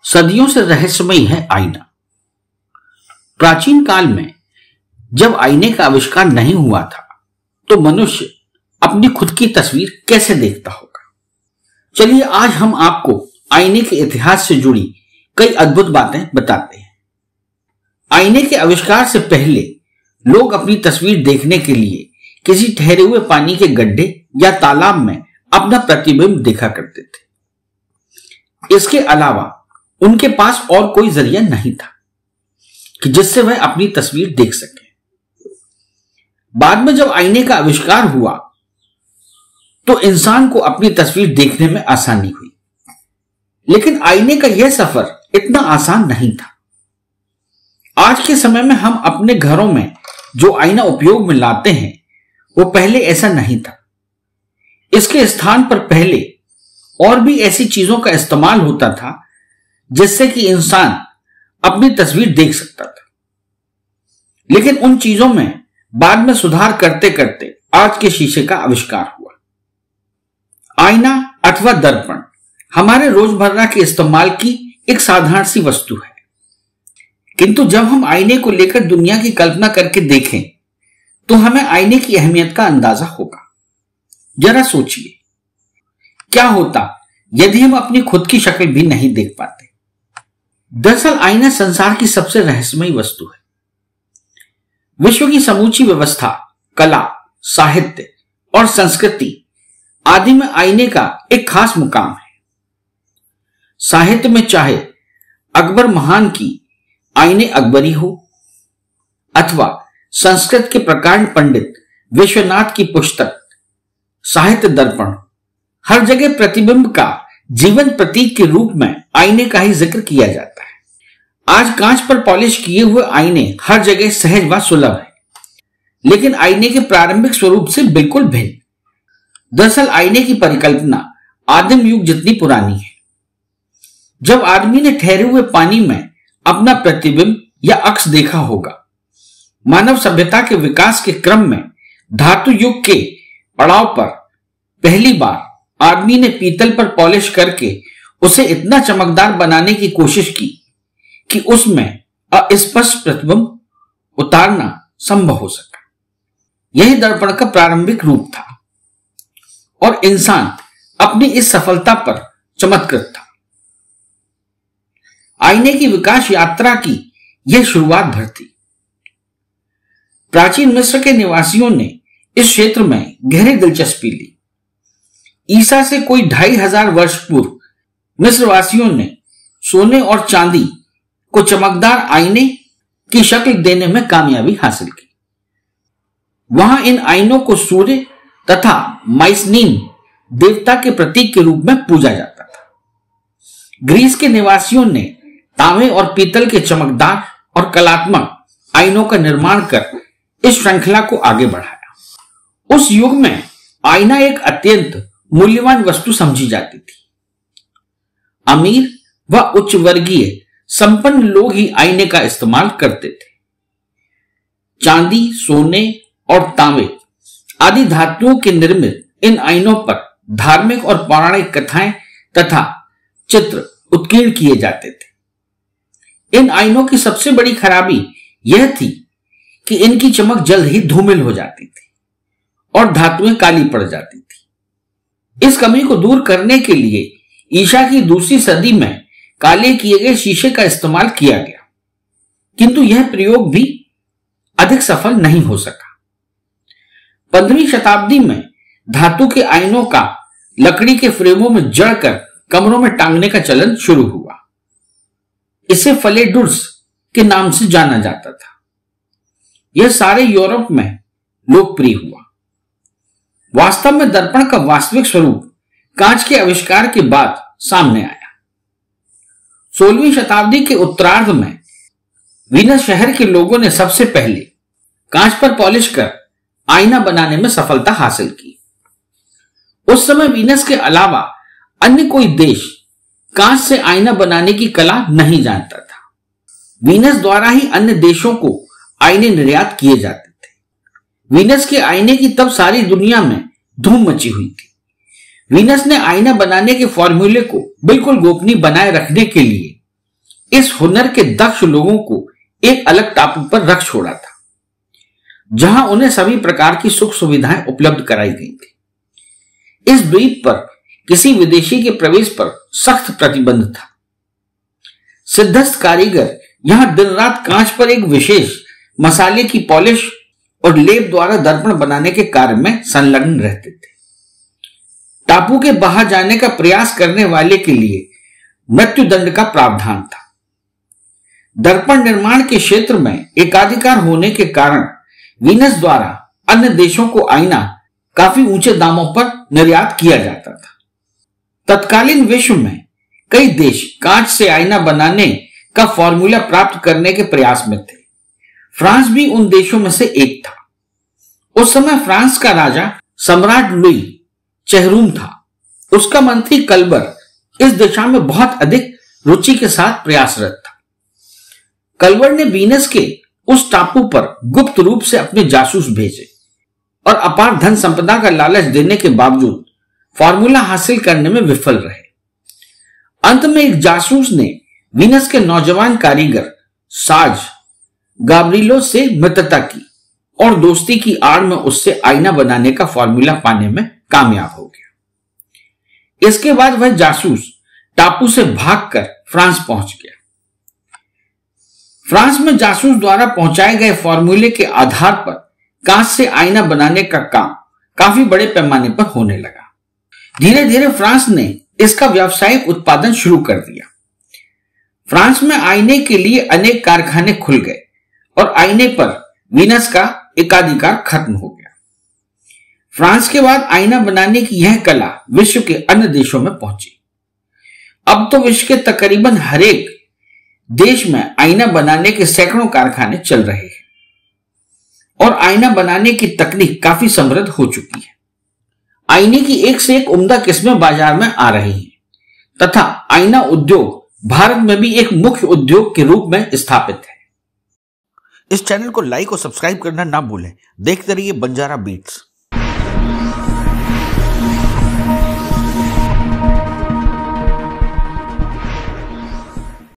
सदियों से रहस्यमयी है आईना। प्राचीन काल में जब आईने का आविष्कार नहीं हुआ था तो मनुष्य अपनी खुद की तस्वीर कैसे देखता होगा। चलिए आज हम आपको आईने के इतिहास से जुड़ी कई अद्भुत बातें बताते हैं। आईने के आविष्कार से पहले लोग अपनी तस्वीर देखने के लिए किसी ठहरे हुए पानी के गड्ढे या तालाब में अपना प्रतिबिंब देखा करते थे। इसके अलावा उनके पास और कोई जरिया नहीं था कि जिससे वह अपनी तस्वीर देख सके। बाद में जब आईने का आविष्कार हुआ तो इंसान को अपनी तस्वीर देखने में आसानी हुई, लेकिन आईने का यह सफर इतना आसान नहीं था। आज के समय में हम अपने घरों में जो आईना उपयोग में लाते हैं वो पहले ऐसा नहीं था। इसके स्थान पर पहले और भी ऐसी चीजों का इस्तेमाल होता था जिससे कि इंसान अपनी तस्वीर देख सकता था, लेकिन उन चीजों में बाद में सुधार करते करते आज के शीशे का आविष्कार हुआ। आईना अथवा दर्पण हमारे रोजमर्रा के इस्तेमाल की एक साधारण सी वस्तु है, किंतु जब हम आईने को लेकर दुनिया की कल्पना करके देखें तो हमें आईने की अहमियत का अंदाजा होगा। जरा सोचिए, क्या होता यदि हम अपनी खुद की शक्ल भी नहीं देख पाते। दरअसल आईना संसार की सबसे रहस्यमयी वस्तु है। विश्व की समूची व्यवस्था, कला, साहित्य और संस्कृति आदि में आईने का एक खास मुकाम है। साहित्य में चाहे अकबर महान की आईने अकबरी हो अथवा संस्कृत के प्रकांड पंडित विश्वनाथ की पुस्तक साहित्य दर्पण, हर जगह प्रतिबिंब का जीवन प्रतीक के रूप में आईने का ही जिक्र किया जाता है। आज कांच पर पॉलिश किए हुए आईने हर जगह सहज व सुलभ है, लेकिन आईने के प्रारंभिक स्वरूप से बिल्कुल भिन्न। दरअसल आईने की परिकल्पना आदिम युग जितनी पुरानी है। जब आदमी ने ठहरे हुए पानी में अपना प्रतिबिंब या अक्स देखा होगा। मानव सभ्यता के विकास के क्रम में धातु युग के पड़ाव पर पहली बार आदमी ने पीतल पर पॉलिश करके उसे इतना चमकदार बनाने की कोशिश की कि उसमें अस्पष्ट प्रतिबिंब उतारना संभव हो सका। यही दर्पण का प्रारंभिक रूप था और इंसान अपनी इस सफलता पर चमत्कृत था। आईने की विकास यात्रा की यह शुरुआत भर थी। प्राचीन मिस्र के निवासियों ने इस क्षेत्र में गहरी दिलचस्पी ली। ईसा से कोई 2500 वर्ष पूर्व मिस्रवासियों ने सोने और चांदी को चमकदार आईने की शक्ल देने में कामयाबी हासिल की। वहां इन आईनों को सूर्य तथा माइसनीन देवता के प्रतीक के रूप में पूजा जाता था। ग्रीस के निवासियों ने तांबे और पीतल के चमकदार और कलात्मक आईनों का निर्माण कर इस श्रृंखला को आगे बढ़ाया। उस युग में आईना एक अत्यंत मूल्यवान वस्तु समझी जाती थी। अमीर व उच्च वर्गीय संपन्न लोग ही आईने का इस्तेमाल करते थे। चांदी, सोने और तांबे आदि धातुओं के निर्मित इन आईनों पर धार्मिक और पौराणिक कथाएं तथा चित्र उत्कीर्ण किए जाते थे। इन आईनों की सबसे बड़ी खराबी यह थी कि इनकी चमक जल्द ही धूमिल हो जाती थी और धातुएं काली पड़ जाती थी। इस कमी को दूर करने के लिए ईसा की दूसरी सदी में काले किए गए शीशे का इस्तेमाल किया गया, किंतु यह प्रयोग भी अधिक सफल नहीं हो सका। 15वीं शताब्दी में धातु के आईनों का लकड़ी के फ्रेमों में जड़कर कमरों में टांगने का चलन शुरू हुआ। इसे फलेडुर्स के नाम से जाना जाता था। यह सारे यूरोप में लोकप्रिय हुआ। वास्तव में दर्पण का वास्तविक स्वरूप कांच के आविष्कार के बाद सामने आया। 16वीं शताब्दी के उत्तरार्ध में वीनस शहर के लोगों ने सबसे पहले कांच पर पॉलिश कर आईना बनाने में सफलता हासिल की। उस समय वीनस के अलावा अन्य कोई देश कांच से आईना बनाने की कला नहीं जानता था। वीनस द्वारा ही अन्य देशों को आईने निर्यात किए जाते थे। वीनस के आईने की तब सारी दुनिया में धूम मची हुई थी। वीनस ने आईना बनाने के फॉर्मूले को बिल्कुल गोपनीय बनाए रखने के लिए इस हुनर के दक्ष लोगों को एक अलग टापू पर रख छोड़ा था, जहां उन्हें सभी प्रकार की सुख सुविधाएं उपलब्ध कराई गई थी। इस द्वीप पर किसी विदेशी के प्रवेश पर सख्त प्रतिबंध था। सिद्धस्थ कारीगर यहां दिन रात कांच पर एक विशेष मसाले की पॉलिश और लेप द्वारा दर्पण बनाने के कार्य में संलग्न रहते थे। टापू के बाहर जाने का प्रयास करने वाले के लिए मृत्युदंड का प्रावधान था। दर्पण निर्माण के क्षेत्र में एकाधिकार होने के कारण वीनस द्वारा अन्य देशों को आईना काफी ऊंचे दामों पर निर्यात किया जाता था। तत्कालीन विश्व में कई देश कांच से आईना बनाने का फॉर्मूला प्राप्त करने के प्रयास में थे। फ्रांस भी उन देशों में से एक था। उस समय फ्रांस का राजा सम्राट लुई चेहरूम था। उसका मंत्री कलबर इस दिशा में बहुत अधिक रुचि के साथ प्रयासरत था। कलबर ने वीनस के उस टापू पर गुप्त रूप से अपने जासूस भेजे और अपार धन संपदा का लालच देने के बावजूद फॉर्मूला हासिल करने में विफल रहे। अंत में एक जासूस ने वीनस के नौजवान कारीगर साज गाब्रिलो से मित्रता की और दोस्ती की आड़ में उससे आईना बनाने का फॉर्मूला पाने में कामयाब हो गया। इसके बाद वह जासूस टापू से भागकर फ्रांस पहुंच गया। फ्रांस में जासूस द्वारा पहुंचाए गए फॉर्मूले के आधार पर कांच से आईना बनाने का काम काफी बड़े पैमाने पर होने लगा। धीरे धीरे फ्रांस ने इसका व्यावसायिक उत्पादन शुरू कर दिया। फ्रांस में आईने के लिए अनेक कारखाने खुल गए और आईने पर वीनस का एकाधिकार खत्म हो गया। फ्रांस के बाद आईना बनाने की यह कला विश्व के अन्य देशों में पहुंची। अब तो विश्व के तकरीबन हर एक देश में आईना बनाने के सैकड़ों कारखाने चल रहे हैं और आईना बनाने की तकनीक काफी समृद्ध हो चुकी है। आईने की एक से एक उम्दा किस्में बाजार में आ रही हैं तथा आईना उद्योग भारत में भी एक मुख्य उद्योग के रूप में स्थापित है। इस चैनल को लाइक और सब्सक्राइब करना ना भूलें। देखते रहिए बंजारा बीट्स।